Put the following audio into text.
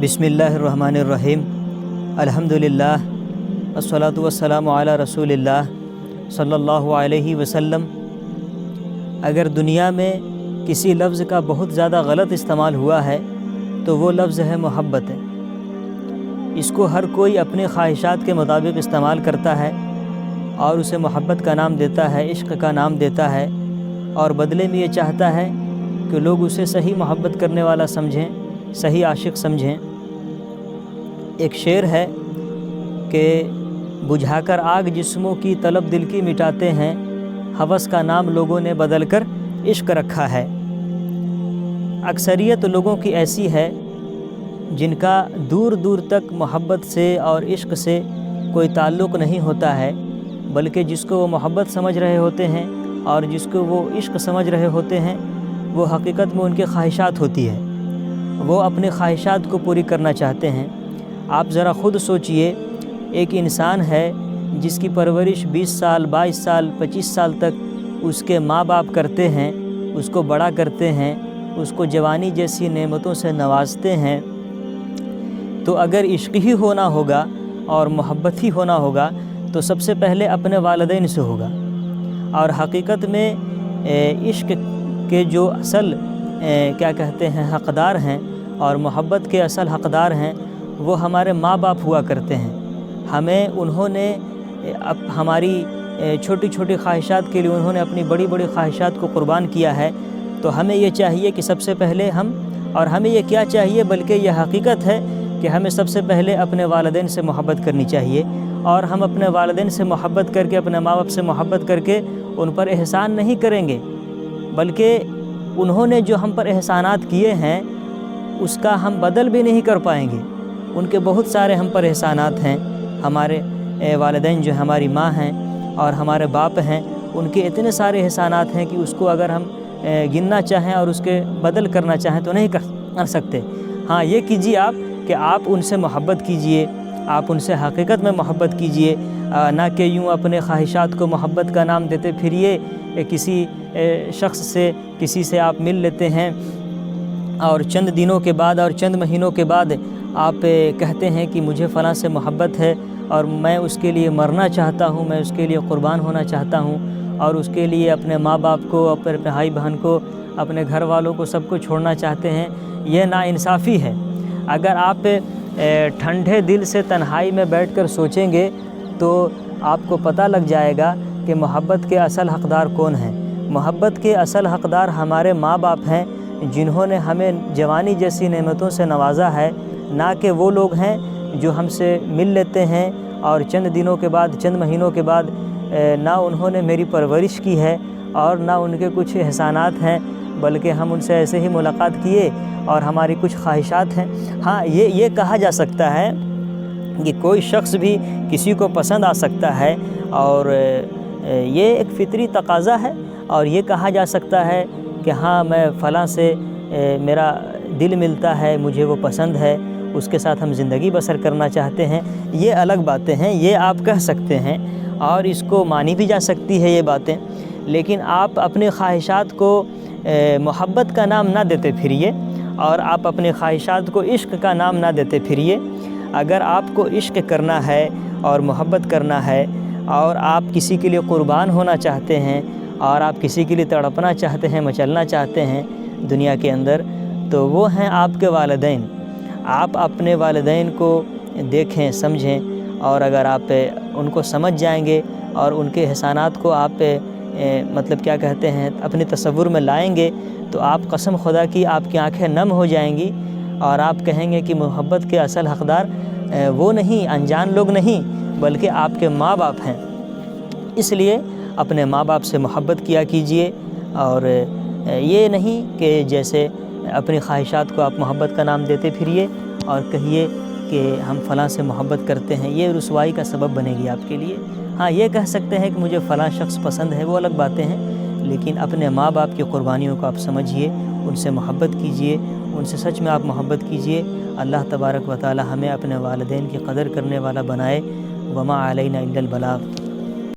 بسم اللہ الرحمن الرحیم الحمدللہ والصلاة والسلام علی رسول اللہ صلی اللہ علیہ وسلم۔ اگر دنیا میں کسی لفظ کا بہت زیادہ غلط استعمال ہوا ہے تو وہ لفظ ہے محبت ہے۔ اس کو ہر کوئی اپنے خواہشات کے مطابق استعمال کرتا ہے اور اسے محبت کا نام دیتا ہے، عشق کا نام دیتا ہے، اور بدلے میں یہ چاہتا ہے کہ لوگ اسے صحیح محبت کرنے والا سمجھیں، صحیح عاشق سمجھیں۔ ایک شعر ہے کہ بجھا کر آگ جسموں کی طلب دل کی مٹاتے ہیں، ہوس کا نام لوگوں نے بدل کر عشق رکھا ہے۔ اکثریت لوگوں کی ایسی ہے جن کا دور دور تک محبت سے اور عشق سے کوئی تعلق نہیں ہوتا ہے، بلکہ جس کو وہ محبت سمجھ رہے ہوتے ہیں اور جس کو وہ عشق سمجھ رہے ہوتے ہیں وہ حقیقت میں ان کی خواہشات ہوتی ہے، وہ اپنی خواہشات کو پوری کرنا چاہتے ہیں۔ آپ ذرا خود سوچئے، ایک انسان ہے جس کی پرورش 20 سال 22 سال 25 سال تک اس کے ماں باپ کرتے ہیں، اس کو بڑا کرتے ہیں، اس کو جوانی جیسی نعمتوں سے نوازتے ہیں، تو اگر عشق ہی ہونا ہوگا اور محبت ہی ہونا ہوگا تو سب سے پہلے اپنے والدین سے ہوگا۔ اور حقیقت میں عشق کے جو اصل حقدار ہیں اور محبت کے اصل حقدار ہیں وہ ہمارے ماں باپ ہوا کرتے ہیں۔ ہمیں انہوں نے ہماری چھوٹی چھوٹی خواہشات کے لیے انہوں نے اپنی بڑی بڑی خواہشات کو قربان کیا ہے، تو ہمیں یہ چاہیے کہ سب سے پہلے ہمیں یہ کیا چاہیے بلکہ یہ حقیقت ہے کہ ہمیں سب سے پہلے اپنے والدین سے محبت کرنی چاہیے، اور ہم اپنے والدین سے محبت کر کے، اپنے ماں باپ سے محبت کر کے ان پر احسان نہیں کریں گے، بلکہ انہوں نے جو ہم پر احسانات کیے ہیں اس کا ہم بدل بھی نہیں کر پائیں گے۔ ان کے بہت سارے ہم پر احسانات ہیں، ہمارے والدین جو ہماری ماں ہیں اور ہمارے باپ ہیں، ان کے اتنے سارے احسانات ہیں کہ اس کو اگر ہم گننا چاہیں اور اس کے بدل کرنا چاہیں تو نہیں کر سکتے۔ ہاں، یہ کیجیے آپ کہ آپ ان سے محبت کیجیے، آپ ان سے حقیقت میں محبت کیجیے، نہ کہ یوں اپنے خواہشات کو محبت کا نام دیتے پھریے۔ کسی شخص سے کسی سے آپ مل لیتے ہیں اور چند دنوں کے بعد اور چند مہینوں کے بعد آپ کہتے ہیں کہ مجھے فلاں سے محبت ہے اور میں اس کے لیے مرنا چاہتا ہوں، میں اس کے لیے قربان ہونا چاہتا ہوں، اور اس کے لیے اپنے ماں باپ کو، اپنے بھائی بہن کو، اپنے گھر والوں کو، سب کو چھوڑنا چاہتے ہیں۔ یہ ناانصافی ہے۔ اگر آپ ٹھنڈے دل سے تنہائی میں بیٹھ کر سوچیں گے تو آپ کو پتہ لگ جائے گا کہ محبت کے اصل حقدار کون ہیں۔ محبت کے اصل حقدار ہمارے ماں باپ ہیں، جنہوں نے ہمیں جوانی جیسی نعمتوں سے نوازا ہے، نہ کہ وہ لوگ ہیں جو ہم سے مل لیتے ہیں اور چند دنوں کے بعد، چند مہینوں کے بعد نہ انہوں نے میری پرورش کی ہے اور نہ ان کے کچھ احسانات ہیں، بلکہ ہم ان سے ایسے ہی ملاقات کیے اور ہماری کچھ خواہشات ہیں۔ ہاں، یہ کہا جا سکتا ہے کہ کوئی شخص بھی کسی کو پسند آ سکتا ہے، اور یہ ایک فطری تقاضا ہے، اور یہ کہا جا سکتا ہے کہ ہاں میں فلاں سے میرا دل ملتا ہے، مجھے وہ پسند ہے، اس کے ساتھ ہم زندگی بسر کرنا چاہتے ہیں۔ یہ الگ باتیں ہیں، یہ آپ کہہ سکتے ہیں اور اس کو مانی بھی جا سکتی ہے یہ باتیں، لیکن آپ اپنی خواہشات کو محبت کا نام نہ دیتے پھریے، اور آپ اپنی خواہشات کو عشق کا نام نہ دیتے پھریے۔ اگر آپ کو عشق کرنا ہے اور محبت کرنا ہے اور آپ کسی کے لیے قربان ہونا چاہتے ہیں اور آپ کسی کے لیے تڑپنا چاہتے ہیں، مچلنا چاہتے ہیں دنیا کے اندر، تو وہ ہیں آپ کے والدین۔ آپ اپنے والدین کو دیکھیں، سمجھیں، اور اگر آپ ان کو سمجھ جائیں گے اور ان کے احسانات کو آپ اپنے تصور میں لائیں گے تو آپ قسم خدا کی آپ کی آنکھیں نم ہو جائیں گی، اور آپ کہیں گے کہ محبت کے اصل حقدار وہ نہیں، انجان لوگ نہیں، بلکہ آپ کے ماں باپ ہیں۔ اس لیے اپنے ماں باپ سے محبت کیا کیجیے، اور یہ نہیں کہ جیسے اپنی خواہشات کو آپ محبت کا نام دیتے پھریے اور کہیے کہ ہم فلاں سے محبت کرتے ہیں، یہ رسوائی کا سبب بنے گی آپ کے لیے۔ ہاں، یہ کہہ سکتے ہیں کہ مجھے فلاں شخص پسند ہے، وہ الگ باتیں ہیں، لیکن اپنے ماں باپ کی قربانیوں کو آپ سمجھیے، ان سے محبت کیجیے، ان سے سچ میں آپ محبت کیجیے۔ اللہ تبارک و تعالی ہمیں اپنے والدین کی قدر کرنے والا بنائے۔ وما علینا الا البلاغ۔